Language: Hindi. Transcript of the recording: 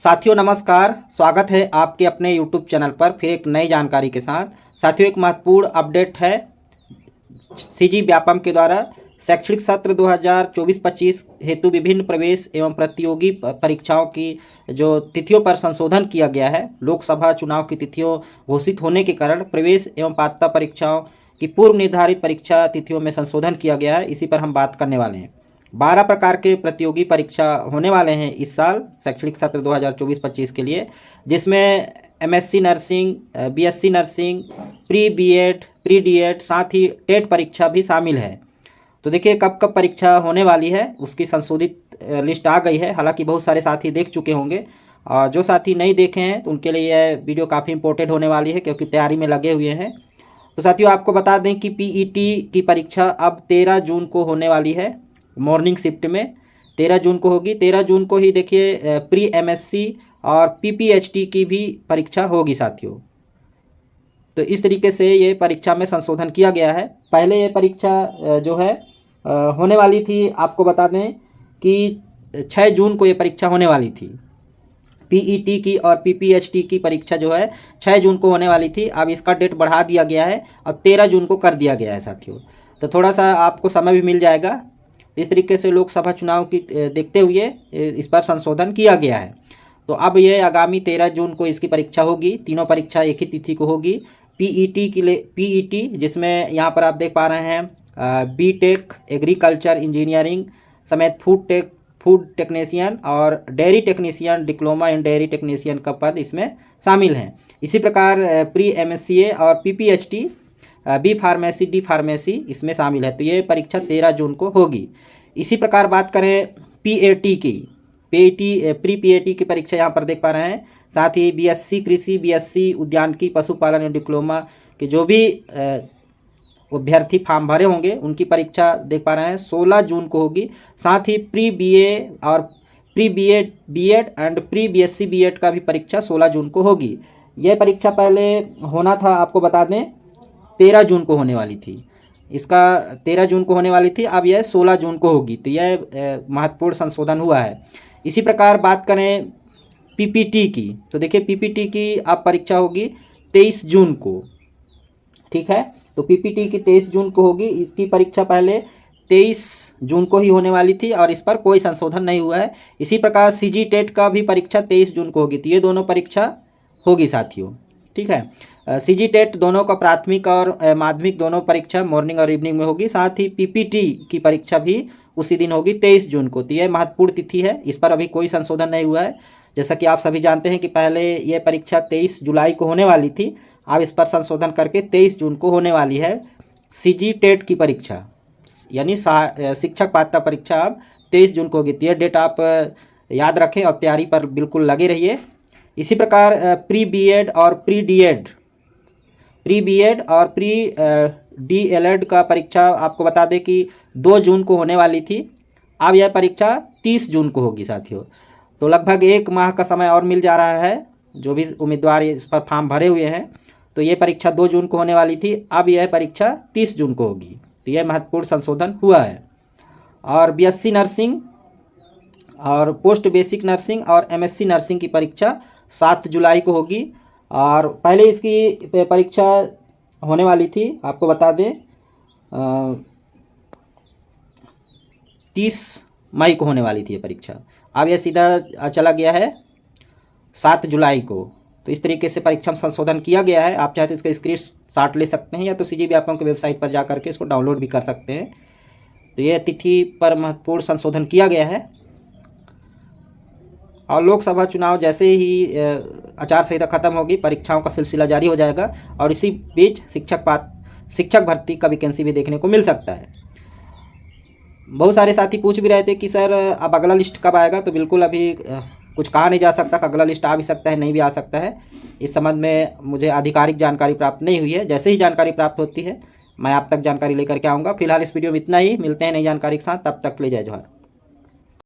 साथियों नमस्कार, स्वागत है आपके अपने YouTube चैनल पर फिर एक नई जानकारी के साथ। साथियों एक महत्वपूर्ण अपडेट है सीजी व्यापम के द्वारा शैक्षणिक सत्र 2024-25 हेतु विभिन्न प्रवेश एवं प्रतियोगी परीक्षाओं की जो तिथियों पर संशोधन किया गया है। लोकसभा चुनाव की तिथियों घोषित होने के कारण प्रवेश एवं पात्रता परीक्षाओं की पूर्व निर्धारित परीक्षा तिथियों में संशोधन किया गया है। इसी पर हम बात करने वाले हैं। 12 प्रकार के प्रतियोगी परीक्षा होने वाले हैं इस साल शैक्षणिक सत्र 2024-25 के लिए, जिसमें MSc nursing, BSc nursing, pre BEd, pre DEd, साथ ही टेट परीक्षा भी शामिल है। तो देखिए कब कब परीक्षा होने वाली है उसकी संशोधित लिस्ट आ गई है। हालांकि बहुत सारे साथी देख चुके होंगे और जो साथी नहीं देखे हैं तो उनके लिए यह वीडियो काफ़ी इंपॉर्टेंट होने वाली है क्योंकि तैयारी में लगे हुए हैं। तो साथियों आपको बता दें कि पीईटी की परीक्षा अब 13 जून को होने वाली है। मॉर्निंग शिफ्ट में 13 जून को होगी। 13 जून को ही देखिए प्री एमएससी और पीपीएचटी की भी परीक्षा होगी साथियों। तो इस तरीके से ये परीक्षा में संशोधन किया गया है। पहले ये परीक्षा जो है होने वाली थी, आपको बता दें कि 6 जून को ये परीक्षा होने वाली थी। पीईटी की और पीपीएचटी की परीक्षा जो है 6 जून को होने वाली थी। अब इसका डेट बढ़ा दिया गया है और 13 जून को कर दिया गया है साथियों। तो थोड़ा सा आपको समय भी मिल जाएगा। इस तरीके से लोकसभा चुनाव की देखते हुए इस पर संशोधन किया गया है। तो अब ये आगामी 13 जून को इसकी परीक्षा होगी। तीनों परीक्षा एक ही तिथि को होगी। पीईटी के लिए पीईटी, जिसमें यहाँ पर आप देख पा रहे हैं बीटेक, एग्रीकल्चर इंजीनियरिंग समेत फूड टेक्नीशियन और dairy technician, diploma in dairy technician का पद इसमें शामिल हैं। इसी प्रकार प्री एमएससीए और PPHT, B pharmacy, D pharmacy इसमें शामिल है। तो ये परीक्षा 13 जून को होगी। इसी प्रकार बात करें पीएटी की, प्री पीएटी की परीक्षा यहाँ पर देख पा रहे हैं। साथ ही बीएससी कृषि, बीएससी उद्यानिकी, पशुपालन और डिप्लोमा के जो भी अभ्यर्थी फॉर्म भरे होंगे उनकी परीक्षा देख पा रहे हैं 16 जून को होगी। साथ ही प्री बीए और pre BEd and pre BSc BEd का भी परीक्षा 16 जून को होगी। यह परीक्षा पहले होना था, आपको बता दें 13 जून को होने वाली थी। इसका 13 जून को होने वाली थी, अब यह 16 जून को होगी। तो यह महत्वपूर्ण संशोधन हुआ है। इसी प्रकार बात करें पीपीटी की, तो देखिए पीपीटी की अब परीक्षा होगी 23 जून को। ठीक है, तो पीपीटी की 23 जून को होगी। इसकी परीक्षा पहले 23 जून को ही होने वाली थी और इस पर कोई संशोधन नहीं हुआ है। इसी प्रकार सीजी टेट का भी परीक्षा 23 जून को होगी। तो ये दोनों परीक्षा होगी साथियों। ठीक है, सीजी टेट दोनों का प्राथमिक और माध्यमिक दोनों परीक्षा मॉर्निंग और इवनिंग में होगी। साथ ही पीपीटी की परीक्षा भी उसी दिन होगी 23 जून को। तो यह महत्वपूर्ण तिथि है, इस पर अभी कोई संशोधन नहीं हुआ है। जैसा कि आप सभी जानते हैं कि पहले यह परीक्षा 23 जुलाई को होने वाली थी, अब इस पर संशोधन करके 23 जून को होने वाली है सीजी टेट की परीक्षा, यानी शिक्षक पात्रता परीक्षा अब 23 जून को होगी। तो यह डेट आप याद रखें और तैयारी पर बिल्कुल लगे रहिए। इसी प्रकार प्री बीएड और प्री डीएलएड का परीक्षा आपको बता दें कि 2 जून को होने वाली थी। अब यह परीक्षा 30 जून को होगी साथियों। तो लगभग 1 माह का समय और मिल जा रहा है। जो भी उम्मीदवार इस पर फॉर्म भरे हुए हैं, तो ये परीक्षा 2 जून को होने वाली थी, अब यह परीक्षा 30 जून को होगी। तो यह महत्वपूर्ण संशोधन हुआ है। और बीएससी नर्सिंग और पोस्ट बेसिक नर्सिंग और एमएससी नर्सिंग की परीक्षा 7 जुलाई को होगी। और पहले इसकी परीक्षा होने वाली थी, आपको बता दें 30 मई को होने वाली थी ये परीक्षा। अब यह सीधा चला गया है 7 जुलाई को। तो इस तरीके से परीक्षा में संशोधन किया गया है। आप चाहे तो इसका स्क्रीनशॉट ले सकते हैं या तो सीजी व्यापम की वेबसाइट पर जा करके इसको डाउनलोड भी कर सकते हैं। तो यह तिथि पर महत्वपूर्ण संशोधन किया गया है। और लोकसभा चुनाव जैसे ही आचार संहिता खत्म होगी, परीक्षाओं का सिलसिला जारी हो जाएगा और इसी बीच शिक्षक भर्ती का वैकेंसी भी देखने को मिल सकता है। बहुत सारे साथी पूछ भी रहे थे कि सर अब अगला लिस्ट कब आएगा। तो बिल्कुल अभी कुछ कहा नहीं जा सकता, अगला लिस्ट आ भी सकता है, नहीं भी आ सकता है। इस संबंध में मुझे आधिकारिक जानकारी प्राप्त नहीं हुई है। जैसे ही जानकारी प्राप्त होती है मैं आप तक जानकारी लेकर के आऊँगा। फिलहाल इस वीडियो में इतना ही। मिलते हैं नई जानकारी के साथ, तब तक ले जय जोहार।